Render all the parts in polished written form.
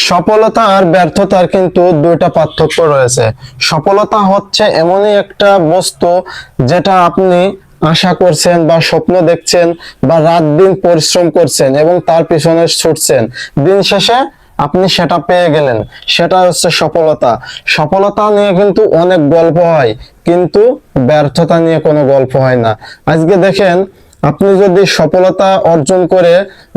সফলতা আর ব্যর্থতার কিন্তু দুইটা পার্থক্য রয়েছে। সফলতা হচ্ছে এমনই একটা বস্তু যেটা আপনি আশা করছেন বা স্বপ্ন দেখছেন বা রাত দিন পরিশ্রম করছেন এবং তার পিছনে ছুটছেন, দিন শেষে আপনি সেটা পেয়ে গেলেন, সেটা হচ্ছে সফলতা। সফলতা নিয়ে কিন্তু অনেক গল্প হয়, কিন্তু ব্যর্থতা নিয়ে কোনো গল্প হয় না। আজকে দেখেন, আপনি যদি সফলতা অর্জন করে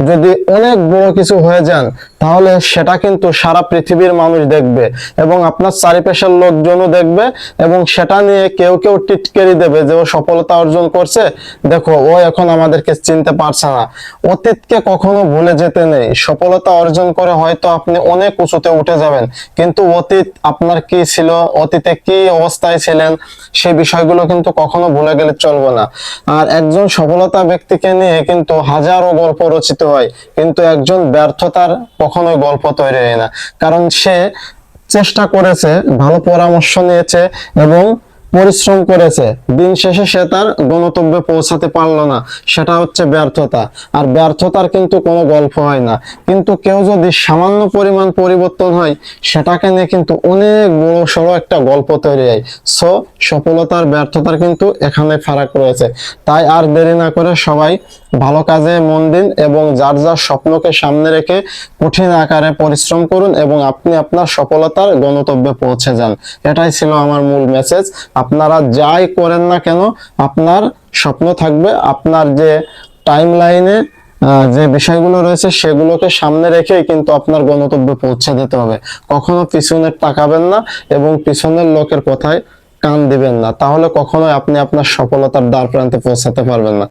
যদি অনেক বড় কিছু হয়ে যান, তাহলে সেটা কিন্তু সারা পৃথিবীর মানুষ দেখবে এবং আপনার চারিপাশের লোকজনও দেখবে, এবং সেটা নিয়ে কেউ কেউ টিটকারি দেবে যে ও সফলতা অর্জন করছে, দেখো ও এখন আমাদেরকে চিনতে পারছে না। অতীতকে কখনো ভুলে যেতে নেই। সফলতা অর্জন করে হয়তো আপনি অনেক উঁচুতে উঠে যাবেন, কিন্তু অতীত আপনার কি ছিল, অতীতে কি অবস্থায় ছিলেন, সেই বিষয়গুলো কিন্তু কখনো ভুলে গেলে চলবে না। আর একজন সফলতা ব্যক্তিকে নিয়ে কিন্তু হাজারো গল্প রচিত হয়, কিন্তু একজন ব্যর্থতার কখনোই গল্প তৈরি হয় না। কারণ সে চেষ্টা করেছে, ভালো পরামর্শ নিয়েছে এবং পরিশ্রম করেছে, দিন শেষে সে তার গন্তব্যে পৌঁছাতে পারলো না, সেটা হচ্ছে ব্যর্থতা। আর ব্যর্থতার কিন্তু কোনো গল্প হয় না, কিন্তু কেউ যদি সামান্য পরিমাণ পরিবর্তন হয়, সেটাকে নিয়ে কিন্তু অনেক বড় সড়ো একটা গল্প তৈরি হয়। সো সফলতার ব্যর্থতার কিন্তু এখানে ফারাক রয়েছে। তাই আর দেরি না করে সবাই ভালো কাজে মন দিন এবং যার যার স্বপ্নকে সামনে রেখে কঠিন আকারে পরিশ্রম করুন এবং আপনি আপনার সফলতার গন্তব্যে পৌঁছে যান। এটাই ছিল আমার মূল মেসেজ। আপনারা যাই করেন না কেন, আপনার স্বপ্ন থাকবে, আপনার যে টাইম লাইনে যে বিষয়গুলো রয়েছে সেগুলোকে সামনে রেখেই কিন্তু আপনার গন্তব্যে পৌঁছে যেতে হবে। কখনো পিছনে তাকাবেন না এবং পিছনের লোকের কথায় কান দিবেন না, তাহলে কখনোই আপনি আপনার সফলতার দ্বার প্রান্তে পৌঁছাতে পারবেন না।